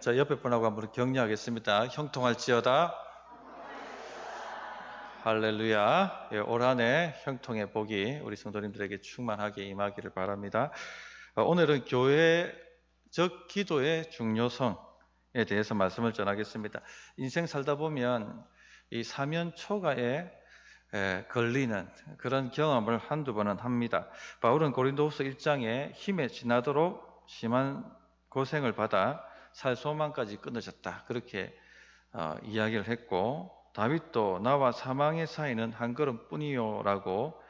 자, 옆에 분하고 한번 격려하겠습니다. 형통할지어다. 할렐루야. 예, 올 한 해 형통의 복이 우리 성도님들에게 충만하게 임하기를 바랍니다. 오늘은 교회적 기도의 중요성에 대해서 말씀을 전하겠습니다. 인생 살다 보면 이 사면 초가에 걸리는 그런 경험을 한두 번은 합니다. 바울은 고린도후서 1장에 힘에 지나도록 심한 고생을 받아 살 소망까지 끊어졌다, 그렇게 이야기를 했고, 다윗도 나와 사망의 사이는 한 걸음뿐이요라고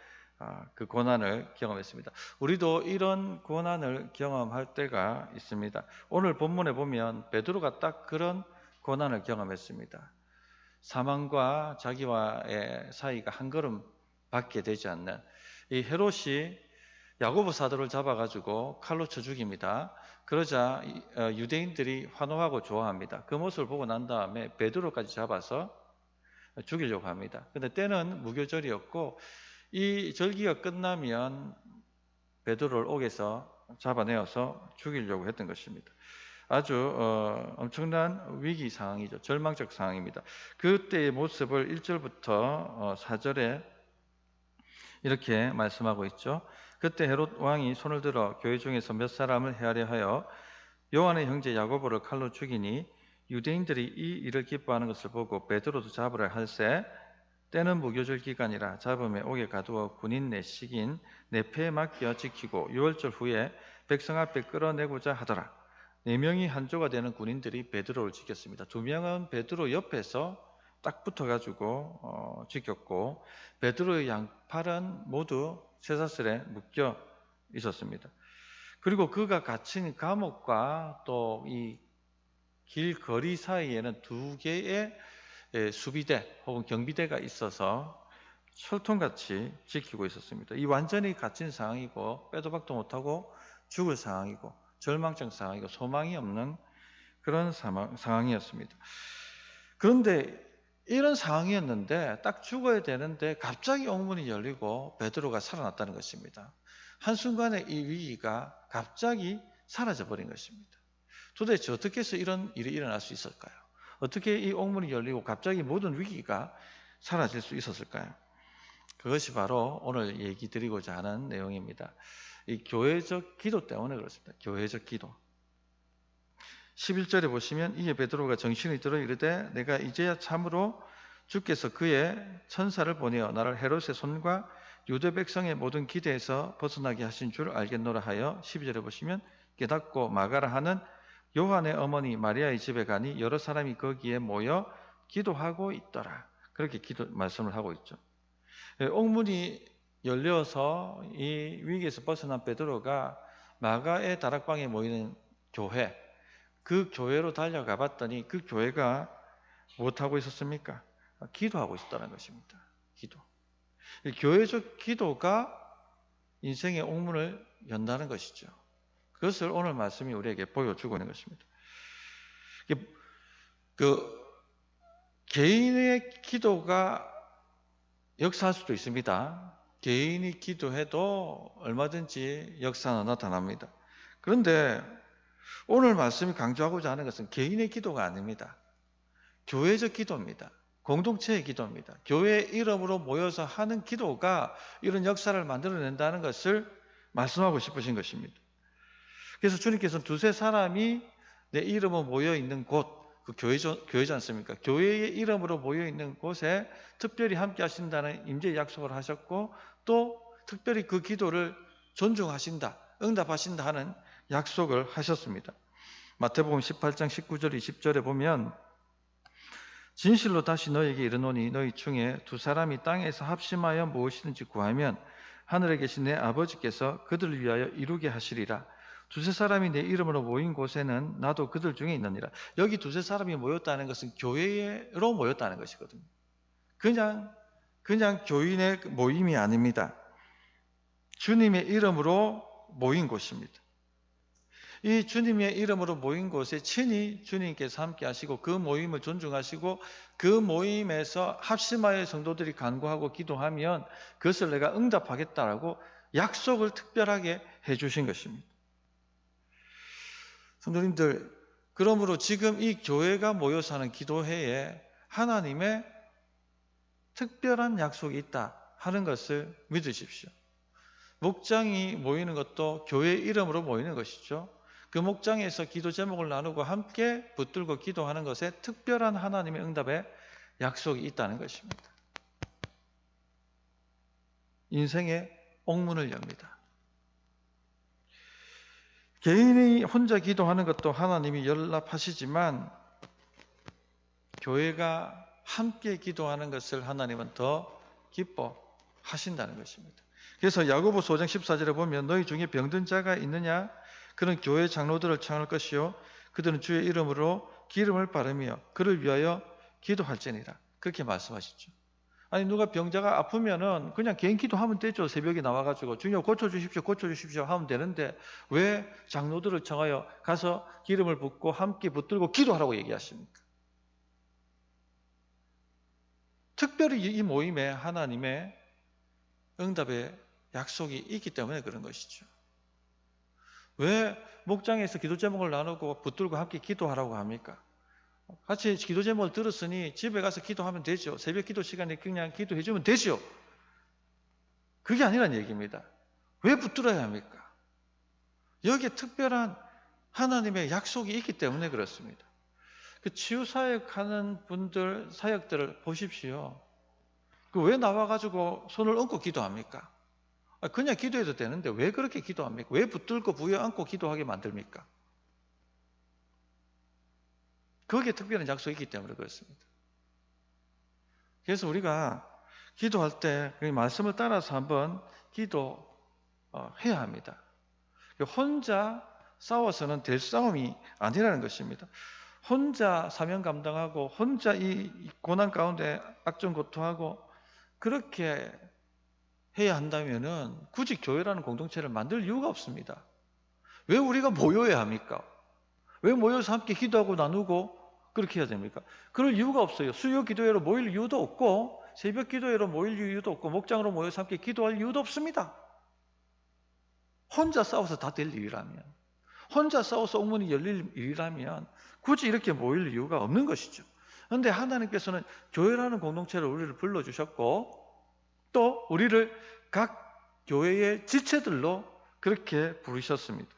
그 고난을 경험했습니다. 우리도 이런 고난을 경험할 때가 있습니다. 오늘 본문에 보면 베드로가 딱 그런 고난을 경험했습니다. 사망과 자기와의 사이가 한 걸음밖에 되지 않는, 이 헤롯이 야고보 사도를 잡아가지고 칼로 쳐 죽입니다. 그러자 유대인들이 환호하고 좋아합니다. 그 모습을 보고 난 다음에 베드로까지 잡아서 죽이려고 합니다. 근데 때는 무교절이었고, 이 절기가 끝나면 베드로를 옥에서 잡아내어서 죽이려고 했던 것입니다. 아주 엄청난 위기 상황이죠. 절망적 상황입니다. 그때의 모습을 1절부터 4절에 이렇게 말씀하고 있죠. 그때 헤롯 왕이 손을 들어 교회 중에서 몇 사람을 헤아려 하여 요한의 형제 야고보를 칼로 죽이니, 유대인들이 이 일을 기뻐하는 것을 보고 베드로도 잡으라 할세, 때는 무교절 기간이라 잡음에 옥에 가두어 군인 내식인 내패에 맡겨 지키고 6월절 후에 백성 앞에 끌어내고자 하더라. 4명이 한조가 되는 군인들이 베드로를 지켰습니다. 2명은 베드로 옆에서 딱 붙어가지고 지켰고, 베드로의 양팔은 모두 쇠사슬에 묶여 있었습니다. 그리고 그가 갇힌 감옥과 또 이 길거리 사이에는 2개의 수비대 혹은 경비대가 있어서 철통같이 지키고 있었습니다. 이 완전히 갇힌 상황이고, 빼도 박도 못하고 죽을 상황이고, 절망적 상황이고, 소망이 없는 그런 상황이었습니다. 그런데 이런 상황이었는데 딱 죽어야 되는데 갑자기 옥문이 열리고 베드로가 살아났다는 것입니다. 한순간에 이 위기가 갑자기 사라져버린 것입니다. 도대체 어떻게 해서 이런 일이 일어날 수 있을까요? 어떻게 이 옥문이 열리고 갑자기 모든 위기가 사라질 수 있었을까요? 그것이 바로 오늘 얘기 드리고자 하는 내용입니다. 이 교회적 기도 때문에 그렇습니다. 교회적 기도. 11절에 보시면, 이에 베드로가 정신이 들어 이르되 내가 이제야 참으로 주께서 그의 천사를 보내어 나를 헤롯의 손과 유대 백성의 모든 기대에서 벗어나게 하신 줄 알겠노라 하여, 12절에 보시면 깨닫고 마가라 하는 요한의 어머니 마리아의 집에 가니 여러 사람이 거기에 모여 기도하고 있더라. 그렇게 말씀을 하고 있죠. 옥문이 열려서 이 위기에서 벗어난 베드로가 마가의 다락방에 모이는 교회, 그 교회로 달려가 봤더니 그 교회가 무엇하고 있었습니까? 기도하고 있었다는 것입니다. 기도. 교회적 기도가 인생의 옥문을 연다는 것이죠. 그것을 오늘 말씀이 우리에게 보여주고 있는 것입니다. 개인의 기도가 역사할 수도 있습니다. 개인이 기도해도 얼마든지 역사는 나타납니다. 그런데 오늘 말씀이 강조하고자 하는 것은 개인의 기도가 아닙니다. 교회적 기도입니다. 공동체의 기도입니다. 교회의 이름으로 모여서 하는 기도가 이런 역사를 만들어낸다는 것을 말씀하고 싶으신 것입니다. 그래서 주님께서는 2-3 사람이 내 이름으로 모여있는 곳, 그 교회지 않습니까? 교회의 이름으로 모여있는 곳에 특별히 함께 하신다는 임재의 약속을 하셨고, 또 특별히 그 기도를 존중하신다, 응답하신다 하는 약속을 하셨습니다. 마태복음 18장 19절 20절에 보면, 진실로 다시 너에게 이르노니 너희 중에 2 사람이 땅에서 합심하여 무엇이든지 구하면 하늘에 계신 내 아버지께서 그들을 위하여 이루게 하시리라. 2-3 사람이 내 이름으로 모인 곳에는 나도 그들 중에 있느니라. 여기 2-3 사람이 모였다는 것은 교회로 모였다는 것이거든요. 그냥 교인의 모임이 아닙니다. 주님의 이름으로 모인 곳입니다. 이 주님의 이름으로 모인 곳에 친히 주님께서 함께 하시고, 그 모임을 존중하시고, 그 모임에서 합심하여 성도들이 간구하고 기도하면 그것을 내가 응답하겠다라고 약속을 특별하게 해주신 것입니다. 성도님들, 그러므로 지금 이 교회가 모여서 하는 기도회에 하나님의 특별한 약속이 있다 하는 것을 믿으십시오. 목장이 모이는 것도 교회 이름으로 모이는 것이죠. 그 목장에서 기도 제목을 나누고 함께 붙들고 기도하는 것에 특별한 하나님의 응답의 약속이 있다는 것입니다. 인생의 옥문을 엽니다. 개인이 혼자 기도하는 것도 하나님이 열납하시지만 교회가 함께 기도하는 것을 하나님은 더 기뻐하신다는 것입니다. 그래서 야고보서 5장 14절에 보면 너희 중에 병든 자가 있느냐? 그는 교회 장로들을 청할 것이요 그들은 주의 이름으로 기름을 바르며 그를 위하여 기도할지니라. 그렇게 말씀하시죠. 아니 누가 병자가 아프면은 그냥 개인 기도하면 되죠. 새벽에 나와가지고 주님 고쳐주십시오 하면 되는데 왜 장로들을 청하여 가서 기름을 붓고 함께 붙들고 기도하라고 얘기하십니까? 특별히 이 모임에 하나님의 응답의 약속이 있기 때문에 그런 것이죠. 왜 목장에서 기도 제목을 나누고 붙들고 함께 기도하라고 합니까? 같이 기도 제목을 들었으니 집에 가서 기도하면 되죠. 새벽 기도 시간에 그냥 기도해 주면 되죠. 그게 아니란 얘기입니다. 왜 붙들어야 합니까? 여기에 특별한 하나님의 약속이 있기 때문에 그렇습니다. 그 치유사역하는 분들, 사역들을 보십시오. 왜 나와가지고 손을 얹고 기도합니까? 그냥 기도해도 되는데 왜 그렇게 기도합니까? 왜 붙들고 부여 안고 기도하게 만듭니까? 거기에 특별한 약속이 있기 때문에 그렇습니다. 그래서 우리가 기도할 때 말씀을 따라서 한번 기도해야 합니다. 혼자 싸워서는 될 싸움이 아니라는 것입니다. 혼자 사명 감당하고 혼자 이 고난 가운데 악전 고통하고 그렇게 해야 한다면은 굳이 교회라는 공동체를 만들 이유가 없습니다. 왜 우리가 모여야 합니까? 왜 모여서 함께 기도하고 나누고 그렇게 해야 됩니까? 그럴 이유가 없어요. 수요 기도회로 모일 이유도 없고 새벽 기도회로 모일 이유도 없고 목장으로 모여서 함께 기도할 이유도 없습니다. 혼자 싸워서 다 될 일이라면, 혼자 싸워서 옥문이 열릴 일이라면 굳이 이렇게 모일 이유가 없는 것이죠. 그런데 하나님께서는 교회라는 공동체를 우리를 불러주셨고 또 우리를 각 교회의 지체들로 그렇게 부르셨습니다.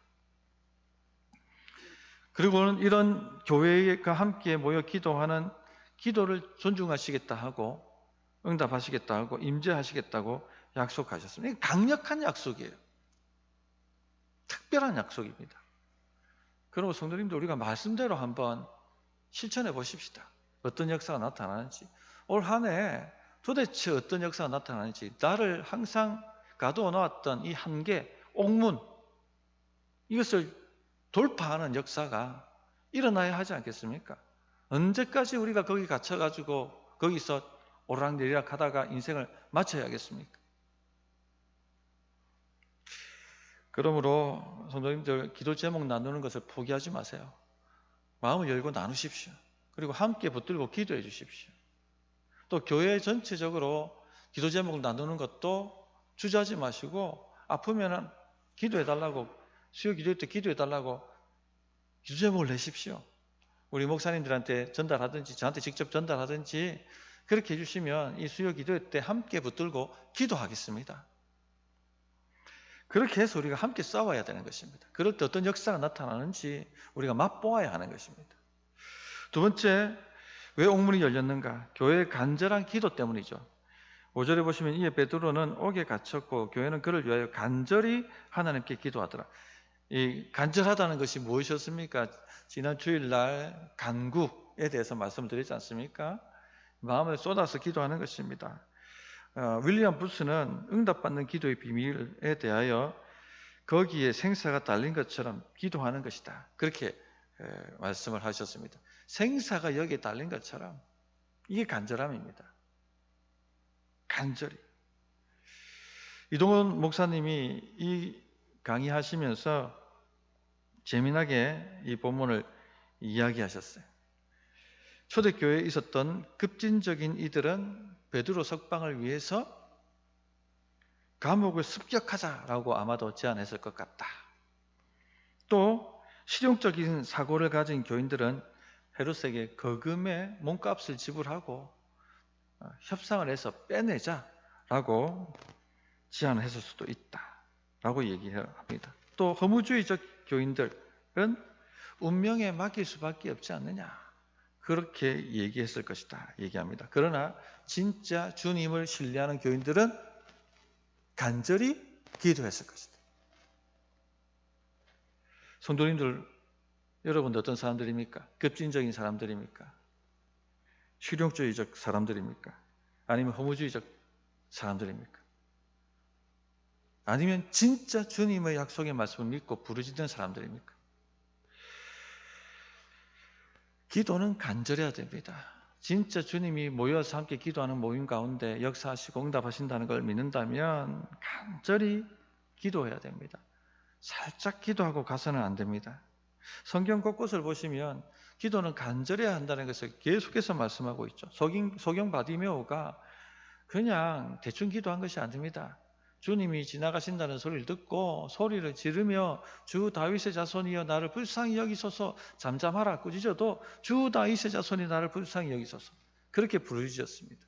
그리고는 이런 교회가 함께 모여 기도하는 기도를 존중하시겠다 하고 응답하시겠다 하고 임재하시겠다고 약속하셨습니다. 강력한 약속이에요. 특별한 약속입니다. 그러므로 성도님들 우리가 말씀대로 한번 실천해 보십시다. 어떤 역사가 나타나는지. 올 한 해 도대체 어떤 역사가 나타나는지 나를 항상 가두어 놓았던 이 한계, 옥문 이것을 돌파하는 역사가 일어나야 하지 않겠습니까? 언제까지 우리가 거기 갇혀가지고 거기서 오르락내리락 하다가 인생을 마쳐야겠습니까? 그러므로 성도님들 기도 제목 나누는 것을 포기하지 마세요. 마음을 열고 나누십시오. 그리고 함께 붙들고 기도해 주십시오. 또 교회 전체적으로 기도 제목을 나누는 것도 주저하지 마시고 아프면 기도해달라고 수요 기도회 때 기도해달라고 기도 제목을 내십시오. 우리 목사님들한테 전달하든지 저한테 직접 전달하든지 그렇게 해주시면 이 수요 기도회 때 함께 붙들고 기도하겠습니다. 그렇게 해서 우리가 함께 싸워야 되는 것입니다. 그럴 때 어떤 역사가 나타나는지 우리가 맛보아야 하는 것입니다. 두 번째, 왜 옥문이 열렸는가? 교회의 간절한 기도 때문이죠. 5절에 보시면 이에 베드로는 옥에 갇혔고 교회는 그를 위하여 간절히 하나님께 기도하더라. 이 간절하다는 것이 무엇이었습니까? 지난 주일날 간구에 대해서 말씀드리지 않습니까? 마음을 쏟아서 기도하는 것입니다. 윌리엄 부스는 응답받는 기도의 비밀에 대하여 거기에 생사가 달린 것처럼 기도하는 것이다. 그렇게 말씀을 하셨습니다. 생사가 여기에 달린 것처럼 이게 간절함입니다. 간절히. 이동원 목사님이 이 강의하시면서 재미나게 이 본문을 이야기하셨어요. 초대교회에 있었던 급진적인 이들은 베드로 석방을 위해서 감옥을 습격하자라고 아마도 제안했을 것 같다. 또 실용적인 사고를 가진 교인들은 헤롯에게 거금의 몸값을 지불하고 협상을 해서 빼내자라고 제안을 했을 수도 있다라고 얘기합니다. 또 허무주의적 교인들은 운명에 맡길 수밖에 없지 않느냐, 그렇게 얘기했을 것이다 얘기합니다. 그러나 진짜 주님을 신뢰하는 교인들은 간절히 기도했을 것이다. 성도님들, 여러분들 어떤 사람들입니까? 급진적인 사람들입니까? 실용주의적 사람들입니까? 아니면 허무주의적 사람들입니까? 아니면 진짜 주님의 약속의 말씀을 믿고 부르짖는 사람들입니까? 기도는 간절해야 됩니다. 진짜 주님이 모여서 함께 기도하는 모임 가운데 역사하시고 응답하신다는 걸 믿는다면 간절히 기도해야 됩니다. 살짝 기도하고 가서는 안 됩니다. 성경 곳곳을 보시면 기도는 간절해야 한다는 것을 계속해서 말씀하고 있죠. 소경 바디메오가 그냥 대충 기도한 것이 아닙니다. 주님이 지나가신다는 소리를 듣고 소리를 지르며 주 다윗의 자손이여 나를 불쌍히 여기소서, 잠잠하라 꾸짖어도 주 다윗의 자손이 나를 불쌍히 여기소서, 그렇게 부르짖었습니다.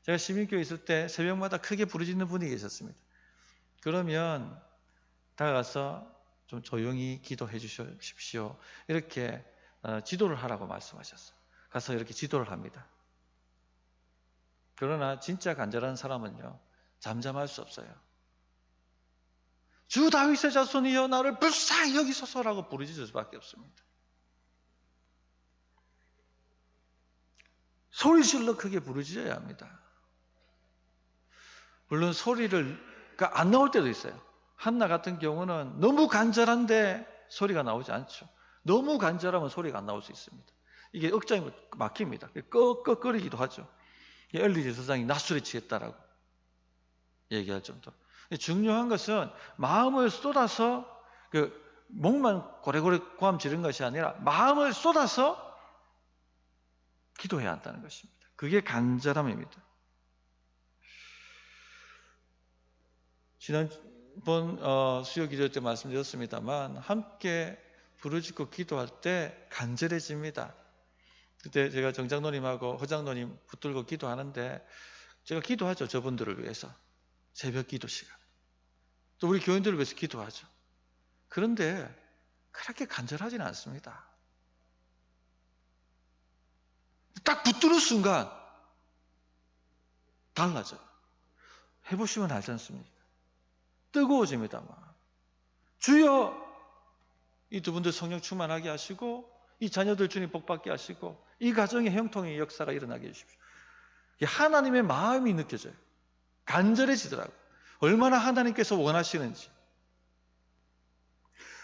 제가 시민교회 있을 때 새벽마다 크게 부르짖는 분이 계셨습니다. 그러면 다가가서 좀 조용히 기도해 주십시오, 이렇게 지도를 하라고 말씀하셨어요. 가서 이렇게 지도를 합니다. 그러나 진짜 간절한 사람은요, 잠잠할 수 없어요. 주 다윗의 자손이여 나를 불쌍히 여기소서라고 부르짖을 수밖에 없습니다. 소리질러 크게 부르짖어야 합니다. 물론 소리가 안 나올 때도 있어요. 한나 같은 경우는 너무 간절한데 소리가 나오지 않죠. 너무 간절하면 소리가 안 나올 수 있습니다. 이게 억장이 막힙니다. 꺽꺽거리기도 하죠. 엘리 제사장이 낮술에 취했다라고 얘기할 정도. 중요한 것은 마음을 쏟아서 목만 고래고래 고함 지른 것이 아니라 마음을 쏟아서 기도해야 한다는 것입니다. 그게 간절함입니다. 지난번 수요 기도 때 말씀드렸습니다만 함께 부르짖고 기도할 때 간절해집니다. 그때 제가 정장로님하고 허장로님 붙들고 기도하는데 제가 기도하죠. 저분들을 위해서. 새벽 기도 시간. 또 우리 교인들을 위해서 기도하죠. 그런데 그렇게 간절하지는 않습니다. 딱 붙드는 순간 달라져요. 해보시면 알지 않습니까? 뜨거워집니다. 주여, 이 두 분들 성령 충만하게 하시고 이 자녀들 주님 복받게 하시고 이 가정의 형통의 역사가 일어나게 해주십시오. 하나님의 마음이 느껴져요. 간절해지더라고요. 얼마나 하나님께서 원하시는지.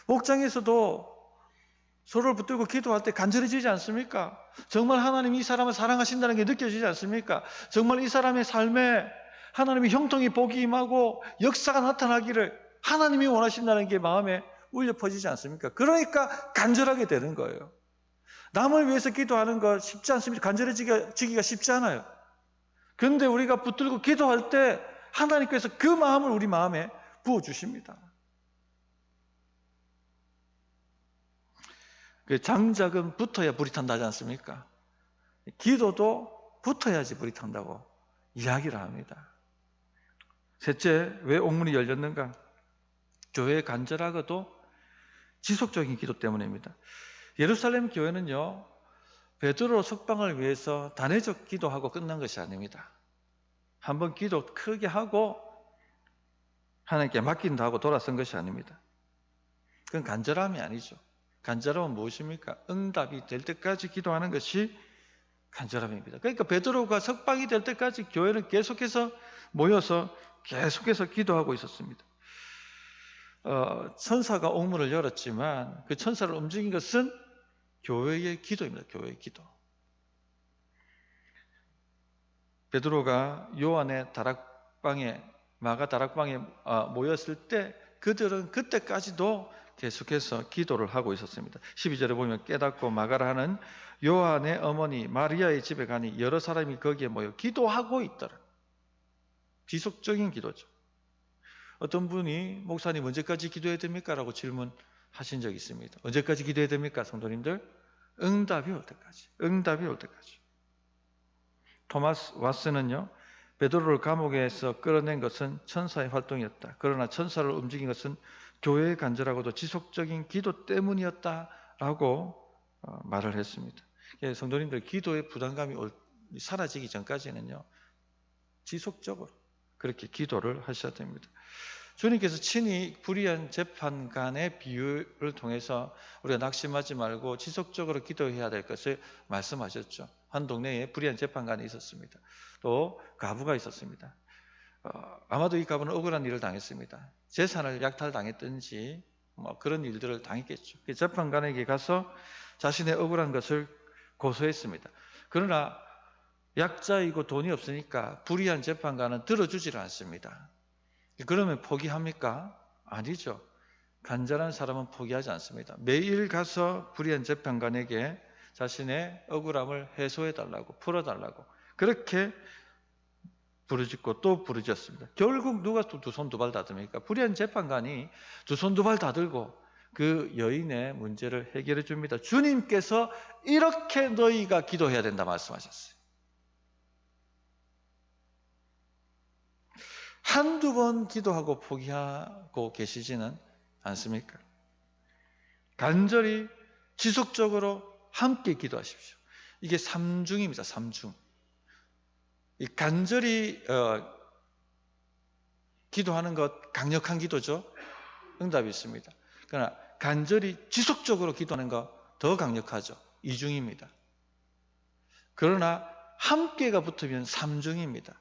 목장에서도 서로를 붙들고 기도할 때 간절해지지 않습니까? 정말 하나님이 이 사람을 사랑하신다는 게 느껴지지 않습니까? 정말 이 사람의 삶에 하나님의 형통이 복이 임하고 역사가 나타나기를 하나님이 원하신다는 게 마음에 울려 퍼지지 않습니까? 그러니까 간절하게 되는 거예요. 남을 위해서 기도하는 거 쉽지 않습니다. 간절해지기가 쉽지 않아요. 그런데 우리가 붙들고 기도할 때 하나님께서 그 마음을 우리 마음에 부어주십니다. 장작은 붙어야 불이 탄다지 않습니까? 기도도 붙어야지 불이 탄다고 이야기를 합니다. 셋째, 왜 옥문이 열렸는가? 교회에 간절하고도 지속적인 기도 때문입니다. 예루살렘 교회는요, 베드로 석방을 위해서 단회적 기도하고 끝난 것이 아닙니다. 한번 기도 크게 하고 하나님께 맡긴다 하고 돌아선 것이 아닙니다. 그건 간절함이 아니죠. 간절함은 무엇입니까? 응답이 될 때까지 기도하는 것이 간절함입니다. 그러니까 베드로가 석방이 될 때까지 교회는 계속해서 모여서 계속해서 기도하고 있었습니다. 천사가 옥문을 열었지만 그 천사를 움직인 것은 교회의 기도입니다. 교회의 기도. 베드로가 요한의 다락방에, 마가 다락방에 모였을 때 그들은 그때까지도 계속해서 기도를 하고 있었습니다. 12절에 보면 깨닫고 마가라 하는 요한의 어머니 마리아의 집에 가니 여러 사람이 거기에 모여 기도하고 있더라. 지속적인 기도죠. 어떤 분이 목사님 언제까지 기도해야 됩니까? 라고 질문하실 하신 적이 있습니다. 언제까지 기도해야 됩니까, 성도님들? 응답이 올 때까지. 응답이 올 때까지. 토마스 왓슨은요, 베드로를 감옥에서 끌어낸 것은 천사의 활동이었다. 그러나 천사를 움직인 것은 교회의 간절하고도 지속적인 기도 때문이었다라고 말을 했습니다. 성도님들, 기도의 부담감이 사라지기 전까지는요, 지속적으로 그렇게 기도를 하셔야 됩니다. 주님께서 친히 불의한 재판관의 비유를 통해서 우리가 낙심하지 말고 지속적으로 기도해야 될 것을 말씀하셨죠. 한 동네에 불의한 재판관이 있었습니다. 또 가부가 있었습니다. 아마도 이 가부는 억울한 일을 당했습니다. 재산을 약탈당했든지 뭐 그런 일들을 당했겠죠. 재판관에게 가서 자신의 억울한 것을 고소했습니다. 그러나 약자이고 돈이 없으니까 불의한 재판관은 들어주지를 않습니다. 그러면 포기합니까? 아니죠. 간절한 사람은 포기하지 않습니다. 매일 가서 불의한 재판관에게 자신의 억울함을 해소해달라고, 풀어달라고 그렇게 부르짖고 또 부르짖었습니다. 결국 누가 두 손 두 발 다 듭니까? 불의한 재판관이 두 손 두 발 다 들고 그 여인의 문제를 해결해 줍니다. 주님께서 이렇게 너희가 기도해야 된다 말씀하셨어요. 한두 번 기도하고 포기하고 계시지는 않습니까? 간절히 지속적으로 함께 기도하십시오. 이게 삼중입니다. 삼중. 이 간절히 기도하는 것 강력한 기도죠. 응답이 있습니다. 그러나 간절히 지속적으로 기도하는 것 더 강력하죠. 이중입니다. 그러나 함께가 붙으면 삼중입니다.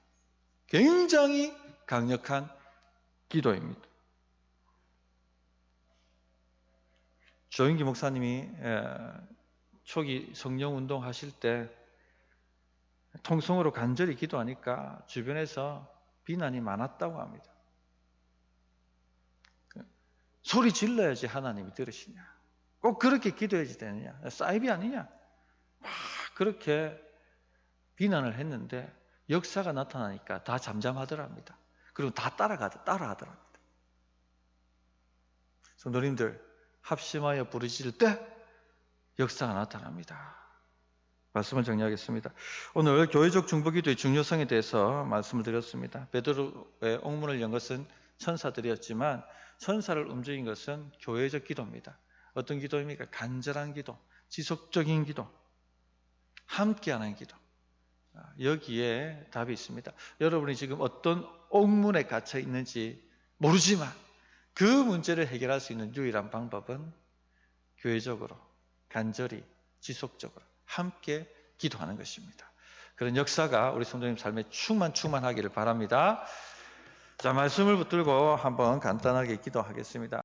굉장히 강력한 기도입니다. 조인기 목사님이 초기 성령운동 하실 때 통성으로 간절히 기도하니까 주변에서 비난이 많았다고 합니다. 소리 질러야지 하나님이 들으시냐? 꼭 그렇게 기도해야지 되느냐? 사이비 아니냐? 막 그렇게 비난을 했는데 역사가 나타나니까 다 잠잠하더랍니다. 그리고 다 따라하더랍니다. 성도님들, 합심하여 부르짖을 때 역사가 나타납니다. 말씀을 정리하겠습니다. 오늘 교회적 중보기도의 중요성에 대해서 말씀을 드렸습니다. 베드로의 옥문을 연 것은 천사들이었지만 천사를 움직인 것은 교회적 기도입니다. 어떤 기도입니까? 간절한 기도, 지속적인 기도, 함께하는 기도. 여기에 답이 있습니다. 여러분이 지금 어떤 옥문에 갇혀 있는지 모르지만 그 문제를 해결할 수 있는 유일한 방법은 교회적으로, 간절히, 지속적으로 함께 기도하는 것입니다. 그런 역사가 우리 성도님 삶에 충만하기를 바랍니다. 자, 말씀을 붙들고 한번 간단하게 기도하겠습니다.